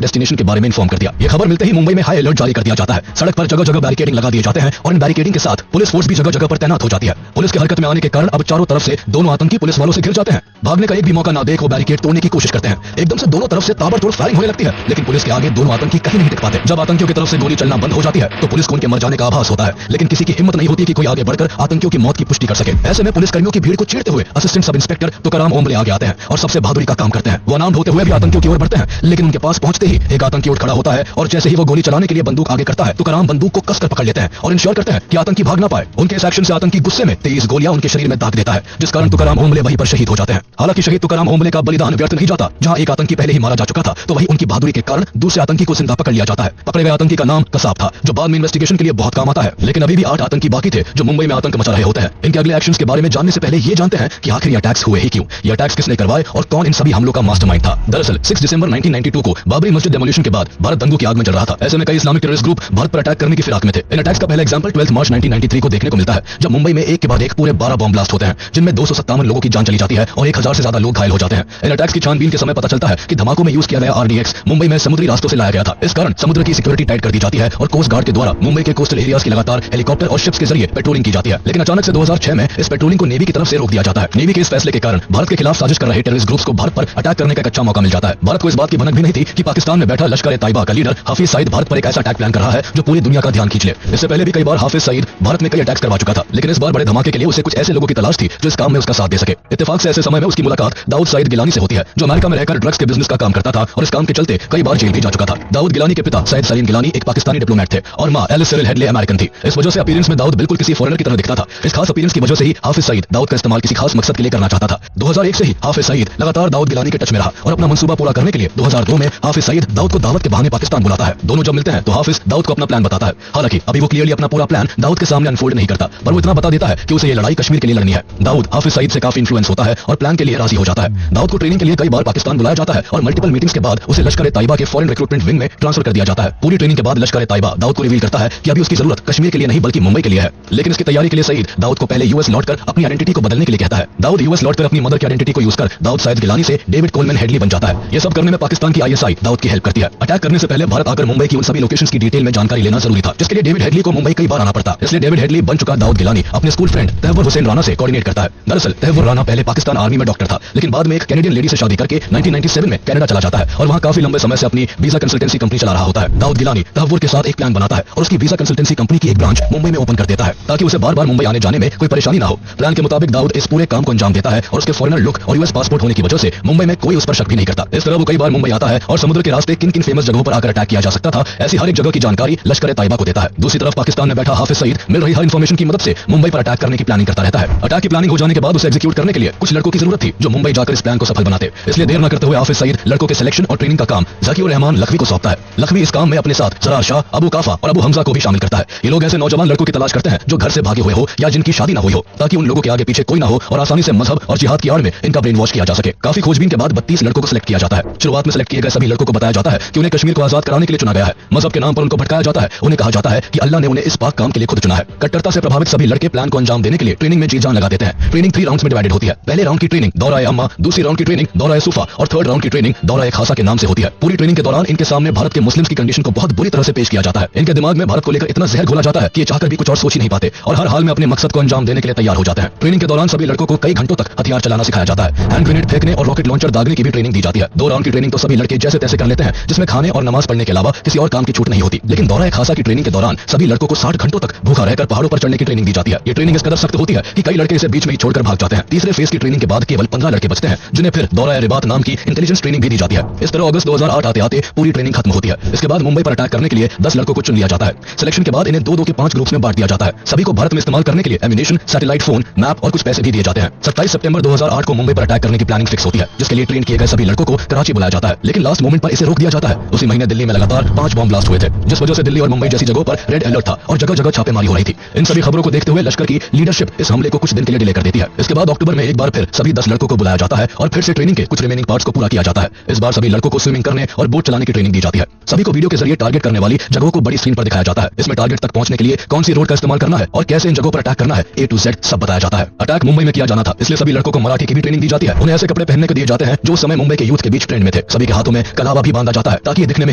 डेस्टिनेशन के बारे में इन्फॉर्म कर दिया। ये खबर मिलते ही मुंबई में हाई अलर्ट जारी कर दिया जाता है। सड़क पर जगह जगह बैरिकेडिंग लगा दिए जाते हैं और इन बैरिकेडिंग के साथ पुलिस फोर्स भी जगह जगह पर तैनात हो जाती है। पुलिस की हरकत में आने के कारण अब चारों तरफ से दोनों आतंकी पुलिस वालों से घिर जाते हैं। भागने का एक भी मौका ना देख वो बैरिकेड तोड़ने की कोशिश करते हैं। एकदम से दोनों तरफ से ताबड़तोड़ फायरिंग होने लगती है, लेकिन पुलिस के आगे दोनों आतंकी कहीं नहीं टिक पाते। जब आतंकियों की तरफ से गोली चलना बंद हो जाती है तो पुलिस को उनके मर जाने का आभास होता है, लेकिन किसी की हिम्मत नहीं होती कि कोई आगे बढ़कर आतंकियों की मौत की पुष्टि कर सके। ऐसे में पुलिस कर्मियों की भीड़ को चीरते हुए assistant sub inspector Tukaram Omble आगे आते हैं और सबसे बहादुरी का काम करते हैं। वो अनाम होते हुए भी आतंकियों की ओर बढ़ते हैं, लेकिन उनके पास पहुंचते ही एक आतंकी उठ खड़ा होता है और जैसे ही वो गोली चलाने के लिए बंदूक आगे करता है तुकाराम बंदूक को कसकर पकड़ लेते हैं और इंश्योर करते हैं कि आतंकी भाग ना पाए। उनके इस एक्शन से आतंकी गुस्से में 23 गोलियां उनके शरीर में दाग देता है, जिस कारण तुकाराम ओम्बले वहीं पर शहीद हो जाते हैं। हालांकि शहीद तुकाराम ओम्बले का बलिदान व्यर्थ नहीं जाता। जहां एक आतंकी पहले ही मारा जा चुका था तो वहीं उनकी बहादुरी के कारण दूसरे आतंकी को जिंदा पकड़ लिया जाता है। पकड़े गए आतंकी का नाम कसाब था, जो बाद में इन्वेस्टिगेशन के लिए बहुत काम आता है। लेकिन अभी भी 8 आतंकी बाकी थे जो मुंबई में आतंक मचा रहे होते हैं। इनके अगले एक्शंस के बारे में जानने से पहले ये जानते हैं कि आखिर ये अटैक्स हुए ही क्यों, ये अटैक्स किसने करवाए और कौन इन सभी हमलों का मास्टरमाइंड था। दरअसल 6 दिसंबर 1992 को बाबरी मस्जिद डेमोलिशन के बाद भारत दंगों की आग में चल रहा था। ऐसे में कई इस्लामिक टेररिस्ट ग्रुप भारत पर अटैक करने की फिराक में थे। इन अटैक्स का पहला एग्जांपल 12 मार्च 1993 को देखने को मिलता है, जब मुंबई में एक के बाद एक पूरे 12 बॉम्ब ब्लास्ट होते हैं, जिनमें 257 लोगों की जान चली जाती है और 1000 से ज्यादा लोग घायल हो जाते हैं। इन अटैक्स की छानबीन के समय पता चलता है कि धमाकों में यूज किया गया RDX मुंबई में समुद्री रास्तों से लाया गया था। इस कारण समुद्र की सिक्योरिटी टाइट कर दी जाती है और कोस्ट गार्ड के द्वारा मुंबई के कोस्टल एरियाज की लगातार हेलीकॉप्टर और शिप्स के जरिए पेट्रोलिंग की जाती है। लेकिन अचानक से 2006 में इस पेट्रोलिंग को नेवी की तरफ से रोक दिया जाता है। नेवी के इस फैसले के कारण भारत के खिलाफ साजिश कर रहे टेररिस्ट ग्रुप्स को भारत पर अटैक करने का एक अच्छा मौका मिल जाता है। भारत को इस बात की भनक भी नहीं थी कि पाकिस्तान में बैठा लश्कर ए तैयबा का लीडर हाफिज सईद भारत पर एक ऐसा अटैक प्लान कर रहा है जो पूरी दुनिया का ध्यान खींच ले। इससे पहले भी कई बार हाफिज सईद भारत में कई अटैक्स करवा चुका था, लेकिन इस बार बड़े धमाके के लिए उसे कुछ ऐसे लोगों की तलाश थी जो इस काम में उसका साथ दे सके। इत्तेफाक से ऐसे समय में उसकी मुलाकात दाऊद सईद गिलानी से होती है, जो अमेरिका में रहकर ड्रग्स के बिजनेस का काम करता था और इस काम के चलते कई बार जेल भी जा चुका था। दाऊद गिलानी के पिता सैयद सलीम गिलानी एक पाकिस्तानी डिप्लोमेट थे और मां एलिस सिरिल हेडले अमेरिकन थी। इस वजह से अपीयरेंस में दाऊद बिल्कुल किसी फॉरेनर की तरह दिखता था। इस खास अपीयरेंस की वजह से ही हाफिज सईद दाऊद का इस्तेमाल किसी खास मकसद के लिए करना चाहता था। 2001 से ही हाफिज सईद लगातार दाऊद गिलानी के टच में रहा और अपना मंसूबा पूरा करने के लिए 2002 में हाफिज सईद दाऊद को दावत के बहाने पाकिस्तान बुलाता है। दोनों जब मिलते हैं तो हाफिज दाऊद को अपना प्लान बताता है। हालांकि अभी वो क्लियरली अपना पूरा प्लान दाऊद के सामने अनफोल्ड नहीं करता, पर वो इतना बता देता है कि उसे ये लड़ाई कश्मीर के लिए लड़नी है। दाऊद हाफिज सईद से काफी इन्फ्लुएंस होता है और प्लान के लिए राजी हो जाता है। दाऊद को ट्रेनिंग के लिए कई बार पाकिस्तान बुलाया जाता है और मल्टीपल मीटिंग्स के बाद उसे लश्कर ए तैयबा के फॉरेन रिक्रूटमेंट विंग में ट्रांसफर कर दिया जाता है। पूरी ट्रेनिंग के बाद लश्कर ए तैयबा दाऊद को रिवील करता है कि अभी उसकी जरूरत कश्मीर के लिए नहीं बल्कि मुंबई के लिए है। लेकिन इसकी तैयारी के लिए सईद दाऊद को पहले यूएस लौटकर अपनी आइडेंटिटी को बदलने के लिए कहता है। दाऊद यूएस लौटकर अपनी मदर की आइडेंटिटी को यूज कर दाऊद सईद गिलानी से डेविड कोलमैन हेडली बन जाता है। ये सब करने में पाकिस्तान की ISI दाऊद की हेल्प करती है। अटैक करने से पहले भारत आकर मुंबई की उन सभी लोकेशंस की डिटेल में जानकारी लेना जरूरी था, जिसके लिए डेविड हेडली को मुंबई कई बार आना पड़ता। इसलिए डेविड हेडली बन चुका दाऊद गिलानी अपने स्कूल फ्रेंड तहव्वुर हुसैन राणा से कोऑर्डिनेट करता है। दरअसल तहव्वुर राणा पहले पाकिस्तान आर्मी में डॉक्टर था, लेकिन बाद में एक कैनेडियन लेडी से शादी करके 1997 में कनाडा चला जाता है और वहां काफी लंबे समय से अपनी वीजा कंसल्टेंसी कंपनी चला रहा होता है। दाऊद गिलानी तहव्वुर के साथ एक प्लान बनाता है और उसकी वीजा कंसल्टेंसी कंपनी की एक ब्रांच मुंबई में ओपन कर देता है ताकि उसे बार बार मुंबई आने जाने में कोई परेशानी ना हो। प्लान के मुताबिक दाऊद इस पूरे काम को अंजाम देता है और उसके फॉरेनर लुक और यूएस पासपोर्ट होने की वजह से मुंबई में कोई उस पर शक भी नहीं करता। इस तरह वो कई बार मुंबई आता है और समुद्र के रास्ते किन किन फेमस जगहों पर आकर अटैक किया जा सकता था ऐसी हर एक जगह की जानकारी लश्कर ए तैयबा को देता है। दूसरी तरफ पाकिस्तान में बैठा हाफिज सईद मिल रही हर इंफॉर्मेशन की मदद से मुंबई पर अटैक करने की प्लानिंग करता रहता है। अटैक की प्लानिंग हो जाने के बाद उसे एग्जीक्यूट करने के लिए कुछ लड़कों की जरूरत थी जो मुंबई जाकर इस प्लान को सफल बनाते। इसलिए देर न करते हुए हाफिज सईद लड़कों के सिलेक्शन और ट्रेनिंग का काम ज़कीउर रहमान लखवी को सौंपता है। लखवी इस काम में अपने साथ सरार शाह, अबू काफा और अबू हमजा को भी शामिल करता है। ये लोग ऐसे नौजवान लड़कों की तलाश करते हैं जो घर से भागे हुए हो या जिनकी शादी ना हुई हो, ताकि उन लोगों के आगे पीछे कोई ना हो और आसानी से मजहब और जिहाद की आड़ में इनका ब्रेन वॉश किया जा सके। काफी खोजबीन के बाद 32 लड़कों को सिलेक्ट किया जाता है। शुरुआत में सिलेक्ट किए गए सभी लड़कों को बताया जाता है कि उन्हें कश्मीर को आजाद कराने के लिए चुना गया है। मजहब के नाम पर उनको भटकाया जाता है। उन्हें कहा जाता है कि अल्लाह ने उन्हें इस पाक काम के लिए खुद चुना है। कट्टरता से प्रभावित सभी लड़के प्लान को अंजाम देने के लिए ट्रेनिंग में जी जान लगा देते हैं। ट्रेनिंग 3 राउंड्स में डिवाइडेड होती है। पहले राउंड की ट्रेनिंग दौरा अम्मा, दूसरी राउंड की ट्रेनिंग दौरा सुफा और थर्ड राउंड की ट्रेनिंग दौरा खासा के नाम से होती है। पूरी ट्रेनिंग के दौरान इनके सामने भारत के मुस्लिम्स की कंडीशन को बहुत बुरी तरह से पेश किया जाता है। इनके दिमाग में भारत को लेकर इतना जहर घोला जाता है कि ये चाहकर भी कुछ और सोच ही नहीं पाते और हर हाल में अपने मकसद को अंजाम देने के लिए तैयार हो जाते हैं। ट्रेनिंग के दौरान सभी लड़कों को कई घंटों तक हथियार चलाना सिखाया जाता है। हैंड ग्रेनेड फेंकने और रॉकेट लॉन्चर दागने की भी ट्रेनिंग दी जाती है। 2 राउंड की ट्रेनिंग तो सभी लड़के जैसे तैसे कर लेते हैं, जिसमें खाने और नमाज पढ़ने के अलावा किसी और काम की छूट नहीं होती। लेकिन दौरा खासा की ट्रेनिंग के दौरान सभी लड़कों को 60 घंटों तक भूखा रहकर पहाड़ों पर चढ़ने की ट्रेनिंग दी जाती है। ये ट्रेनिंग इस कदर सख्त होती है कि कई लड़के इसे बीच में ही छोड़कर भाग जाते हैं। तीसरे फेज की ट्रेनिंग के बाद केवल 15 लड़के बचते हैं, जिन्हें फिर दौरा रिबात नाम की इंटेलिजेंस ट्रेनिंग भी दी जाती है। इस तरह अगस्त 2008 आते आते पूरी ट्रेनिंग खत्म होती है। इसके बाद मुंबई पर अटैक करने के लिए 10 लड़कों को चुन लिया जाता है। सिलेक्शन के बाद इन्हें 2-2 के 5 ग्रुप्स में बांट दिया जाता है। सभी को भारत में इस्तेमाल करने के लिए एम्यूनेशन, सैटेलाइट फोन, मैप और कुछ पैसे भी दिए जाते हैं। 27 सितंबर 2008 को मुंबई पर अटैक करने की प्लानिंग फिक्स होती है, जिसके लिए ट्रेन किए गए सभी लड़कों को कराची बुलाया जाता है। लेकिन लास्ट मोमेंट पर इसे रोक दिया जाता है। उसी महीने दिल्ली में लगातार 5 बॉम्ब ब्लास्ट हुए थे, जिस वजह से दिल्ली और मुंबई जैसी जगहों पर रेड अलर्ट था और जगह जगह छापेमारी हो रही थी। इन सभी खबरों को देखते हुए लश्कर की लीडरशिप इस हमले को कुछ दिन के लिए डिले कर देती है। इसके बाद अक्टूबर में एक बार फिर सभी 10 लड़कों को बुलाया जाता है और फिर से ट्रेनिंग के कुछ रिमेनिंग पार्ट्स को पूरा किया जाता है। इस बार सभी लड़कों को स्विमिंग करने और बोट चलाने की ट्रेनिंग दी जाती है। सभी को वीडियो के जरिए टारगेट करने वाली जगहों को बड़ी स्क्रीन पर दिखाया जाता है। इसमें टारगेट तक पहुंचने के लिए कौन सी रोड का इस्तेमाल करना है और कैसे इन जगहों पर अटैक करना है A to Z सब बताया जाता है। अटैक मुंबई में किया जाना था, इसलिए सभी लड़कों को मराठी की भी ट्रेनिंग दी जाती है। उन्हें ऐसे कपड़े पहनने को दिए जाते हैं जो उस समय मुंबई के यूथ के बीच ट्रेंड में थे। सभी के हाथों में कलावा भी बांधा जाता है ताकि ये दिखने में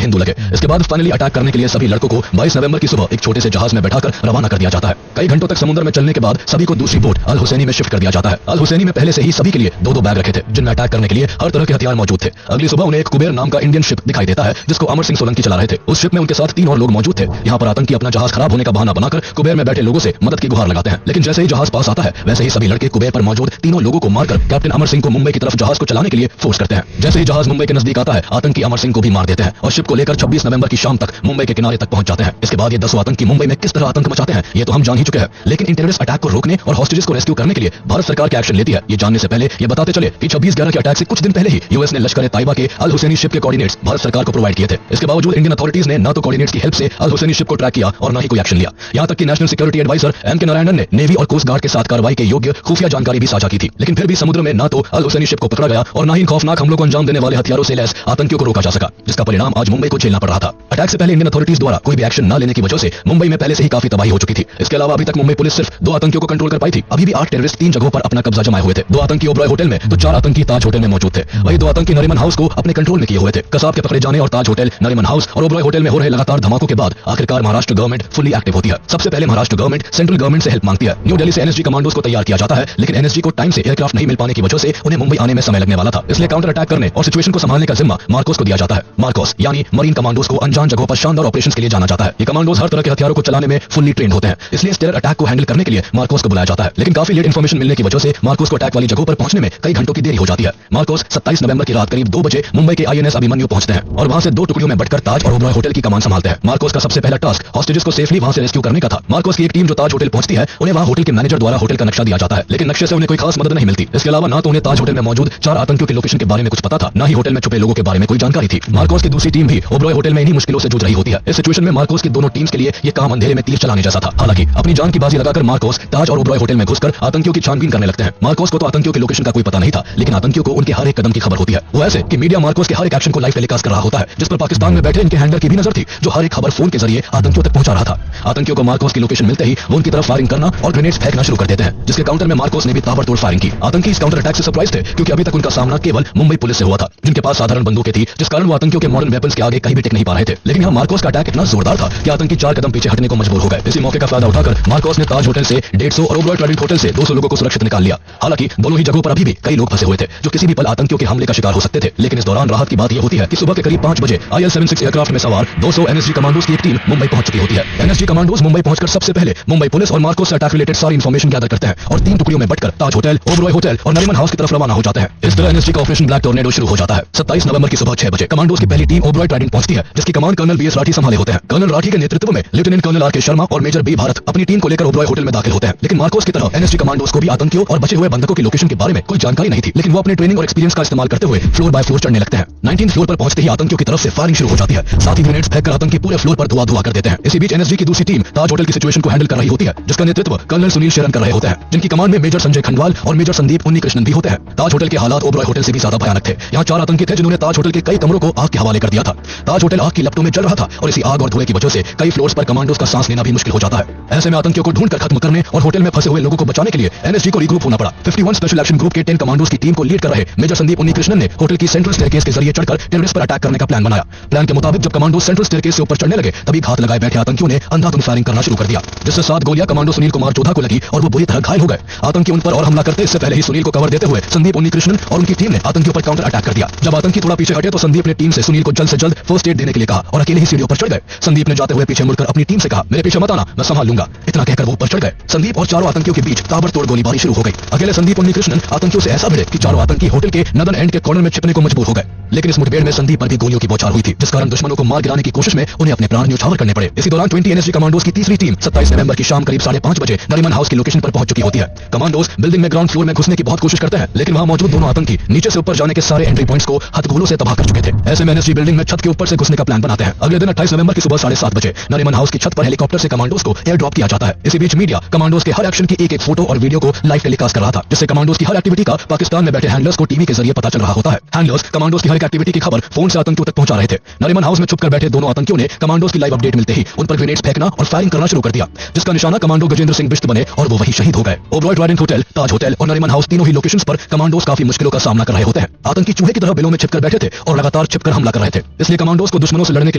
हिंदू लगे। इसके बाद फाइनली अटैक करने के लिए सभी लड़कों को 22 नवंबर की सुबह एक छोटे से जहाज में बैठाकर रवाना कर दिया जाता है। कई घंटों तक समुद्र में चलने के बाद सभी को दूसरी बोट अल हुसैनी में शिफ्ट कर दिया जाता है। अल हुसैनी में पहले से ही सभी के लिए दो बैग रखे थे जिनमें अटैक करने के लिए हर तरह के हथियार मौजूद थे। अगली सुबह उन्हें एक कुबेर नाम का इंडियन शिप दिखाई देता है जिसको अमर सिंह सोलंकी चला रहे थे। उस शिप में उनके साथ 3 और लोग मौजूद थे। यहाँ पर आतंकी अपना जहाज खराब होने का बहाना बनाकर कुबेर में बैठे लोगों से मदद की गुहार लगाते हैं, लेकिन जैसे ही जहाज पास आता है वैसे ही सभी लड़के कुबेर पर मौजूद तीनों लोगों को मारकर कैप्टन अमर सिंह को मुंबई की तरफ जहाज को चलाने के लिए फोर्स करते हैं। जैसे ही जहाज मुंबई के नजदीक आता है आतंकी अमर सिंह को भी मार देते हैं और शिप को लेकर 26 नवंबर की शाम तक मुंबई के किनारे तक पहुंच जाते हैं। इसके बाद ये 10 आतंकी मुंबई में किस तरह आतंक मचाते हैं ये तो हम जान ही चुके हैं, लेकिन इन टेररिस्ट अटैक को रोकने और हॉस्टेजेस को रेस्क्यू करने के लिए भारत सरकार क्या एक्शन लेती है ये जानने से पहले ये बताते चले कि 26/11 के अटैक से कुछ दिन पहले ही यूएस ने लश्कर तैयबा के अल हुसैनी शिप के कोऑर्डिनेट्स भारत सरकार को प्रोवाइड किए थे। इसके बावजूद इंडियन अथॉरिटीज ने न तो कोऑर्डिनेट्स की हेल्प से अल हुसैनी शिप को ट्रैक किया और न ही कोई एक्शन लिया। यहाँ तक कि national security adviser M.K. Narayanan ने नेवी और कोस्ट गार्ड के साथ कार्रवाई के योग्य खुफिया जानकारी भी साझा की थी, लेकिन फिर भी समुद्र में न तो अल हुसैनी शिप को पकड़ा गया और न ही खौफनाक हमलों को अंजाम देने वाले हथियारों से लैस आतंकियों को रोका जा सका, जिसका परिणाम आज मुंबई को झेलना पड़ रहा था। अटैक से पहले इंडियन अथॉरिटीज द्वारा कोई भी एक्शन न लेने की वजह से मुंबई में पहले से ही काफी तबाही हो चुकी थी। इसके अलावा अभी तक मुंबई पुलिस सिर्फ 2 आतंकियों को कंट्रोल कर पाई थी। अभी भी 8 टेररिस्ट 3 जगहों पर अपना कब्जा जमाए हुए थे। 2 आतंकी ओबरॉय होटल में तो 4 आतंकी ताज होटल में मौजूद थे। वही 2 आतंकी नरीमन हाउस को अपने कंट्रोल में किए हुए थे। कसाब के पकड़े जाने और ताज होटल, नरीमन हाउस और ओबरॉय होटल में हो रहे लगातार धमाकों के बाद आखिरकार महाराष्ट्र गवर्नमेंट फुल्ली एक्टिव होती है। सबसे पहले महाराष्ट्र गवर्नमेंट सेंट्रल गवर्नमेंट से हेल्प मांगती है। न्यू दिल्ली से एनएसजी कमांडोज को तैयार किया जाता है, लेकिन एनएसजी को टाइम से एयरक्राफ्ट नहीं मिल पाने की वजह से उन्हें मुंबई आने में समय लगने वाला था। इसलिए काउंटर अटैक करने और सिचुएशन को संभालने का जिम्मा मार्कोस को दिया जाता है। मार्कोस यानी मरीन कमांडोज को अनजान जगहों पर शानदार ऑपरेशंस के लिए जाना जाता है। ये कमांडोज हर तरह के हथियारों को चलाने में फुल्ली ट्रेंड होते हैं, इसलिए इस टेरर अटैक को हैंडल करने के लिए मार्कोस को बुलाया जाता है। लेकिन काफी लेट इन्फॉर्मेशन मिलने की वजह से मार्कोस को अटैक वाली जगहों पर पहुंचने में कई घंटों की देरी हो जाती है। मार्कोस 27 नवंबर की रात करीब 2 बजे मुंबई के INS अभिमन्यु पहुंचते हैं और वहां से 2 टुकड़ियों में बटकर ताज और ओबरॉय होटल की कमान संभालते हैं। मार्कोस का सबसे पहला टास्क हॉस्टेजेस को सेफली वहां से रेस्क्यू करने का था। मार्कोस की एक टीम जो ताज होटल पहुंचती है उन्हें वहां होटल के मैनेजर द्वारा होटल का नक्शा दिया जाता है, लेकिन नक्शे से उन्हें कोई खास मदद नहीं मिलती। इसके अलावा ना तो उन्हें ताज होटल में मौजूद 4 आतंकियों के लोकेशन के बारे में कुछ पता था, ना ही होटल में छुपे लोगों के बारे में कोई जानकारी थी। मार्कोस की दूसरी टीम भी ओबरॉय होटल में इन्हीं मुश्किलों से जूझ रही होती है। इस सिचुएशन में मार्कोस की दोनों टीम्स के लिए ये काम अंधेरे में तीर चलाने जैसा था। हालांकि अपनी जान की बाजी लगाकर मार्कोस ताज और ओबरॉय होटल में घुसकर आतंकियों की छानबीन करने लगते हैं। मार्कोस को तो आतंकियों के लोकेशन का कोई पता नहीं था, लेकिन आतंकियों को उनके हर एक कदम की खबर होती है। वो ऐसे कि मीडिया मार्कोस के हर एक एक्शन को लाइव टेलीकास्ट कर रहा होता है, जिस पर पाकिस्तान में बैठे इनके हैंडलर की भी नजर थी, जो हर एक खबर फोन के जरिए आतंकियों तक पहुंचा रहा था। आतंकियों को मार्कोस की लोकेशन मिलते ही वो उनकी तरफ फायरिंग करना और ग्रेनेड्स फेंकना शुरू कर देते हैं, जिसके काउंटर में मार्कोस ने भी ताबड़तोड़ फायरिंग की। आतंकी इस काउंटर अटैक से सरप्राइज थे क्योंकि अभी तक उनका सामना केवल मुंबई पुलिस से हुआ था, जिनके पास साधारण बंदूकें थी, जिस कारण वो आतंकियों के मॉडर्न वेपन्स के आगे कहीं भी टिक नहीं पा रहे थे। लेकिन यहाँ मार्कोस का अटैक इतना जोरदार था कि आतंकी 4 कदम पीछे हटने को मजबूर हो गए। इसी मौके का फायदा उठाकर मार्कोस ने ताज होटल से 150 और ओबरॉय ट्रेडिट होटल से 200 लोगों को सुरक्षित निकाल लिया। हालांकि दोनों ही जगहों पर अभी भी कई लोग फंसे हुए थे जो किसी भी पल आतंकियों के हमले का शिकार हो सकते थे। लेकिन इस दौरान राहत की बात यह होती है कि सुबह के करीब 5 बजे IL-76 एयरक्राफ्ट में सवार 200 एनएसजी कमांडोज की एक टीम मुंबई पहुंच चुकी होती है। एनएसजी कमांडोज मुंबई पहुंचकर सबसे पहले मुंबई पुलिस और मार्कोस से अटैक रिलेटेड सारी इन्फॉर्मेशन गैदर करते हैं और 3 टुकड़ियों में बटकर ताज होटल, ओबरॉय होटल और नरीमन हाउस की तरफ रवाना हो जाते हैं। इस तरह एनएसजी का ऑपरेशन ब्लैक टोर्नेडो शुरू हो जाता है। 27 नवंबर की सुबह 6 बजे कमांडोज की पहली टीम ओबरॉय ट्राइडेंट पहुंचती है, जिसकी कमान कर्नल BS राठी संभाले होते हैं। कर्नल राठी के नेतृत्व में लेफ्टिनेंट कर्नल RK शर्मा और मेजर B भारत अपनी टीम को लेकर ओबरॉय होटल में दाखिल होते हैं। लेकिन मार्कोस की तरह एनएसजी कमांडोज को भी आतंकियों और बचे हुए बंधकों की लोकेशन के बारे में कोई जानकारी नहीं थी, लेकिन वो अपने ट्रेनिंग और एक्सपीरियंस का इस्तेमाल करते हुए फ्लोर बाय फ्लोर चढ़ने लगते हैं। 19th फ्लोर पर पहुंचते ही आतंकियों की तरफ से फायरिंग शुरू हो जाती है। साथ ही ग्रेनेड्स फेंककर आतंकी पूरे फ्लोर पर धुआं कर देते हैं। इसी बीच एनएसजी की दूसरी टीम ताज होटल की सिचुएशन को हैंडल कर रही होती है, जिसका नेतृत्व कर्नल सुनील शेरन कर रहे होते हैं, जिनकी कमान में मेजर संजय खंडवाल और मेजर संदीप उन्नीकृष्णन भी होते हैं। ताज होटल के हालात ओबरॉय होटल से भी ज्यादा भयानक थे। यहाँ 4 आतंकी थे जिन्होंने ताज होटल के कई कमरों को आग के हवाले कर दिया था। ताज होटल आग की लपटों में जल रहा था और इसी आग और धुएं की वजह से कई फ्लोर्स पर कमांडोज का सांस लेना भी मुश्किल हो जाता है। ऐसे में आतंकियों को ढूंढकर खत्म करने और होटल में फंसे हुए लोगों को बचाने के लिए एनएसजी को रीग्रुप होना पड़ा। 51 स्पेशल एक्शन ग्रुप के 10 कमांडोज की टीम को लीड कर रहे मेजर संदीप उन्नीकृष्णन ने होटल की सेंट्रल स्टेयरकेस के जरिए चढ़कर टेररिस्ट पर अटैक करने का प्लान बनाया। प्लान के मुताबिक जब कमांडो सेंट्रल स्टेयरकेस से ऊपर चढ़ने लगे तभी घात लगाए बैठे आतंकियों ने अंधाधुंध फायरिंग करना शुरू कर दिया, जिससे 7 गोलियां कमांडो सुनील कुमार जोधा को लगी और वो बुरी तरह घायल हो गए। आतंकी उन पर और हमला करते इससे पहले ही सुनील को कवर देते हुए संदीप उन्नीकृष्णन और उनकी टीम ने आतंकियों पर काउंटर अटैक कर दिया। जब आतंकी थोड़ा पीछे हटे तो संदीप ने टीम से सुनील को जल्द से जल्द फर्स्ट एड देने के लिए कहा और अकेले ही सीढ़ियों पर चढ़ गए। संदीप ने जाते हुए पीछे मुड़कर अपनी टीम से कहा, मेरे पीछे मत आना, मैं संभाल लूंगा। इतना कहकर वो ऊपर चढ़ गए। संदीप और 4 आतंकियों के बीच ताबड़तोड़ गोलीबारी शुरू हो गई। अकेले संदीप उन्नीकृष्णन आतंकियों से ऐसा भिड़े कि 4 आतंकी होटल के नदन एंड के कॉर्नर में छिपने को मजबूर हो गए। लेकिन इस मुठभेड़ में संदीप पर भी गोलियों की बौछार हुई थी, जिस कारण दुश्मनों को मार गिराने की कोशिश में उन्हें अपने प्राण न्यौछावर करने पड़े। इसी दौरान 20 एनएसजी कमांडोज की तीसरी टीम 27 नवंबर की शाम करीब 5:30 बजे नरीमन हाउस की लोकेशन पर पहुंच चुकी होती है। कमांडोज बिल्डिंग में ग्राउंड फ्लोर में घुसने की बहुत कोशिश करते हैं, लेकिन वहां मौजूद दोनों आतंकी नीचे से ऊपर जाने के सारे एंट्री पॉइंट्स को हथगोलों से तबाह कर चुके थे। ऐसे में एनएसजी बिल्डिंग में छत के ऊपर से घुसने का प्लान बनाते हैं। अगले दिन 28 नवंबर की सुबह 7:30 बजे नरीमन हाउस की छत पर हेलीकॉप्टर से कमांडोज को एयर ड्रॉप किया जाता है। इसी बीच मीडिया कमांडोज के हर एक्शन की एक फोटो और वीडियो को लाइव टेलीकास्ट कर रहा था, जिससे कमांडोज की हर एक्टिविटी का पाकिस्तान में बैठे हैंडलर्स को टीवी के जरिए पता चल रहा होता है। हैंडलर्स कमांडोज की हर हर एक एक्टिविटी की खबर फोन से आतंकियों तक पहुंचा रहे थे। नरीमन हाउस में छुपकर बैठे दोनों आतंकियों ने कमांडोज की लाइव अपडेट मिलते ही उन पर ग्रेनेड्स फेंकना और फायरिंग करना शुरू कर दिया, जिसका निशाना कमांडो गजेंद्र सिंह बिष्ट बने और वो वही शहीद हो गए। ओबरॉय ट्राइडेंट होटल, ताज होटल और नरीमन हाउस तीनों ही लोकेशंस पर कमांडोज काफी मुश्किलों का सामना कर रहे होते हैं। आतंकी चूहे की तरह बिलों में छिपकर बैठे थे और लगातार छिपकर हमला कर रहे थे। इसलिए कमांडोज को दुश्मनों से लड़ने के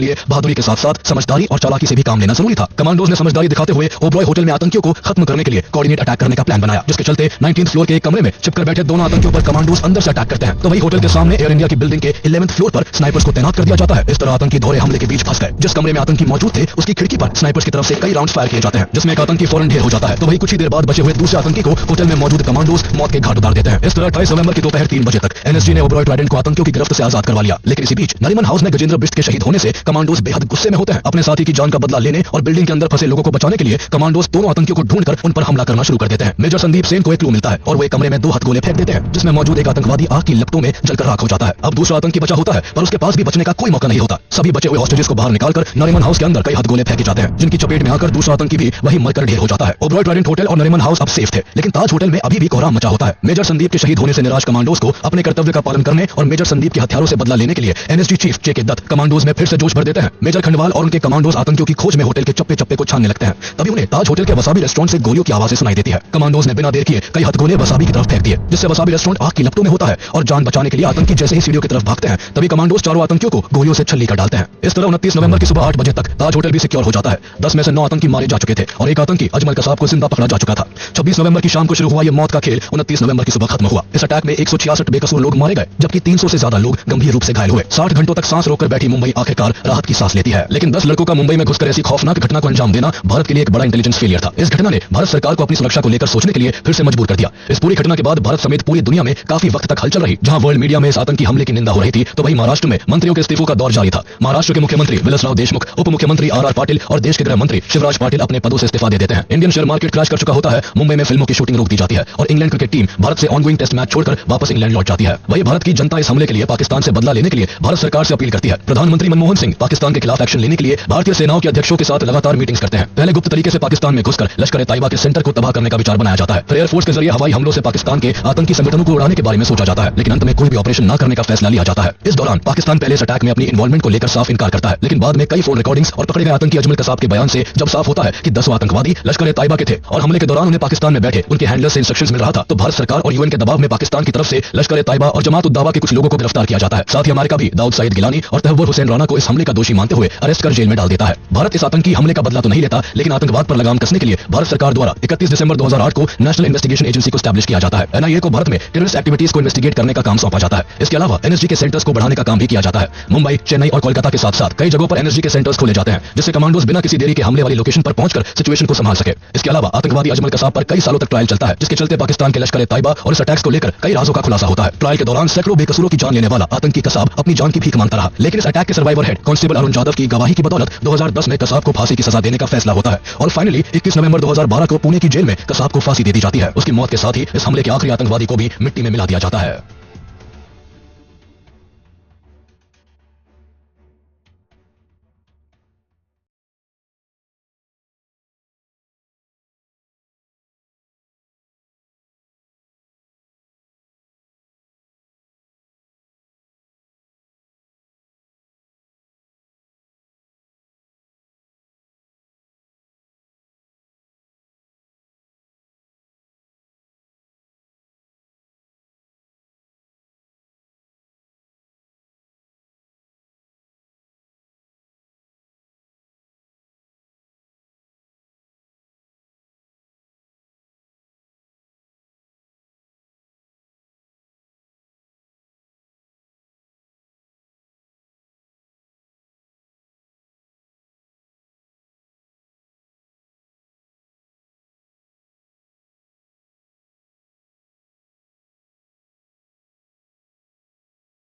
लिए बहादुरी के साथ साथ समझदारी और चालाकी से भी काम लेना जरूरी था। कमांडोज ने समझदारी दिखाते हुए ओबरॉय होटल में आतंकियों को खत्म करने के लिए कोऑर्डिनेट अटैक करने का प्लान बनाया, जिसके चलते 19th फ्लोर के एक कमरे में छिपकर बैठे दोनों आतंकियों पर कमांडोज अंदर से अटैक करते हैं, तो वही होटल के सामने एयर इंडिया की बिल्डिंग के 11th फ्लोर पर स्नाइपर्स को तैनात कर दिया जाता है। इस तरह आतंकी दोहरे हमले के बीच फंस गए। जिस कमरे में आतंकी मौजूद थे उसकी खिड़की पर स्नाइपर्स की तरफ से कई राउंड फायर किए जाते हैं, जिसमें एक आतंकी फौरन ढेर हो जाता है, तो वही कुछ ही देर बाद बचे हुए दूसरे आतंकी को होटल में मौजूद कमांडोज मौत के घाट उतार देते हैं। इस तरह 28 नवंबर की दोपहर 3 बजे तक एनएसजी ने ओबरॉय ट्राइडेंट को आतंकियों की गिरफ्त से आजाद करवा लिया। लेकिन इसी बीच नरीमन हाउस में गजेंद्र बिष्ट के शहीद होने से कमांडोज बेहद गुस्से में होते हैं। अपने साथी की जान का बदला लेने और बिल्डिंग के अंदर फंसे लोगों को बचाने के लिए कमांडोज दोनों आतंकियों को ढूंढकर उन पर हमला करना शुरू कर देते हैं। मेजर संदीप सेन को एक क्लू मिलता है और वो एक कमरे में 2 हथगोले फेंक देते हैं, जिसमें मौजूद एक आतंकवादी आग की लपटों में जलकर राख हो जाता है। अब दूसरा आतंकी बचा होता है, पर उसके पास भी बचने का कोई मौका नहीं होता। सभी बचे हुए हॉस्टेजेस को बाहर निकालकर नरीमन हाउस के अंदर कई हथगोले फेंके जाते हैं, जिनकी चपेट में आकर दूसरा आतंकी भी वही मरकर ढेर हो जाता है। ओबरॉय ट्राइडेंट होटल और नरीमन हाउस अब सेफ थे, लेकिन ताज होटल में अभी भी कोहराम मचा होता है। मेजर संदीप के शहीद होने से निराश कमांडोज को अपने कर्तव्य का पालन करने और मेजर संदीप के हथियारों से बदला लेने के लिए एनएसजी चीफ जेके दत्त कमांडोज में फिर से जोश भर देते हैं। मेजर खंडवाल और उनके कमांडोज आतंकियों की खोज में होटल के चप्पे चप्पे को छानने लगते हैं। तभी उन्हें ताज होटल के वसाबी रेस्टोरेंट से गोलियों की आवाजें सुनाई देती है। कमांडोज ने बिना देर किए कई हथगोले वसाबी की तरफ फेंक दिए, जिससे वसाबी रेस्टोरेंट आग की लपटों में होता है और जान बचाने के लिए आतंकी जैसे ही सीढ़ियों की तरफ भागते हैं, तभी कमांडोज चारों आतंकियों को गोलियों से छल्ली कर डालते हैं। इस तरह 29 नवंबर की सुबह 8 बजे तक ताज होटल भी सिक्योर हो जाता है। 10 में से 9 आतंकी मारे जा चुके थे और एक आतंकी अजमल कसाब को जिंदा पकड़ा जा चुका था। 26 नवंबर की शाम को शुरू हुआ ये मौत का खेल 29 नवंबर की सुबह खत्म हुआ। इस अटैक में 166 बेकसूर लोग मारे गए, जबकि 300 से ज्यादा लोग गंभीर रूप से घायल हुए। 60 घंटों तक सांस रोककर बैठी मुंबई आखिरकार राहत की सांस लेती है। लेकिन 10 लड़कों का मुंबई में घुसकर ऐसी खौफनाक घटना को अंजाम देना भारत के लिए एक बड़ा इंटेलिजेंस फेलियर था। इस घटना ने भारत सरकार को अपनी सुरक्षा को लेकर सोचने के लिए फिर से मजबूर कर दिया। इस पूरी घटना के बाद भारत समेत पूरी दुनिया में काफी वक्त तक हलचल रही। जहां वर्ल्ड मीडिया में इस आतंकी हमले की निंदा हो रही थी, तो वहीं महाराष्ट्र में मंत्रियों के इस्तीफों का दौर जारी था। महाराष्ट्र के मुख्यमंत्री विलासराव देशमुख, उप मुख्यमंत्री आर पाटिल और देश के गृह मंत्री शिवराज पाटिल अपने पदों से इस्तीफा दे देते हैं। इंडियन शेयर मार्केट क्रैश कर चुका होता है। मुंबई में फिल्मों की शूटिंग रोक दी जाती है और इंग्लैंड क्रिकेट टीम भारत से ऑनगोइंग टेस्ट मैच छोड़कर वापस इंग्लैंड लौट जाती है। वही भारत की जनता इस हमले के लिए पाकिस्तान से बदला लेने के लिए भारत सरकार से अपील करती है। प्रधानमंत्री मनमोहन सिंह पाकिस्तान के खिलाफ एक्शन लेने के लिए भारतीय सेनाओं के अध्यक्षों के साथ लगातार मीटिंग्स करते हैं। पहले गुप्त तरीके से पाकिस्तान में घुसकर लश्कर ए तैयबा के सेंटर को तबाह करने का विचार बनाया जाता है। फिर एयरफोर्स के जरिए हवाई हमलों से पाकिस्तान के आतंकी संगठनों को उड़ाने के बारे में सोचा जाता है, लेकिन अंत में कोई भी ऑपरेशन न करने का फैसला लिया जाता है। इस दौरान पाकिस्तान पहले इस अटैक में अपनी इन्वॉल्वमेंट को लेकर साफ इनकार करता है, लेकिन बाद में कई फोन रिकॉर्डिंग्स और पकड़े गए आतंकी अजमल कसाब के बयान से जब साफ होता है कि 10 आतंकवादी लश्कर ए तैयबा के थे और हमले के दौरान उन्हें पाकिस्तान में बैठे उनके हैंडलर से इंस्ट्रक्शंस मिल रहा था, तो भारत सरकार और यूएन के दबाव में पाकिस्तान की तरफ से लश्कर ए तैयबा और जमात उद दावा के कुछ लोगों को गिरफ्तार किया जाता है। साथ ही अमेरिका भी दाऊद सईद गिलानी और तहव्वुर हुसैन राना को इस हमले का दोषी मानते हुए अरेस्ट कर जेल में डाल देता है। भारत इस आतंकी हमले का बदला तो नहीं लेता, लेकिन आतंकवाद पर लगाम कसने के लिए भारत सरकार द्वारा 31 दिसंबर 2008 को नेशनल इन्वेस्टिगेशन एजेंसी को स्टैब्लिश किया जाता है। एनआईए को भारत में टेररिस्ट एक्टिविटीज को इन्वेस्टिगेट करने का काम सौंपा जाता है। इसके अलावा एनएसजी के सेंटर्स को बढ़ाने का काम भी किया जाता है। मुंबई, चेन्नई और कोलकाता के साथ साथ कई जगहों पर एनएसजी के सेंटर्स खोले जाते हैं, जिससे कमांडोज बिना किसी देरी के हमले वाली लोकेशन पर पहुंचकर सिचुएशन को संभाल सके। इसके अलावा आतंकवादी अजमल कसाब पर कई सालों तक ट्रायल चलता है, जिसके चलते पाकिस्तान के लश्कर ए तैयबा और इस अटैक्स को लेकर कई राजों का खुलासा होता है। ट्रायल के दौरान सैकड़ों बेकसूरों की जान लेने वाला आतंकी कसाब अपनी जान की भीख मांगता रहा, लेकिन इस अटैक के survivor head constable Arun Jadhav की गवाही की बदौलत 2010 में कसाब को फांसी की सजा देने का फैसला होता है और फाइनली 21 नवंबर 2012 को पुणे की जेल में कसाब को फांसी दे दी जाती है। उसकी मौत के साथ ही इस हमले के आखिरी आतंकवादी को भी मिट्टी में मिला दिया जाता है।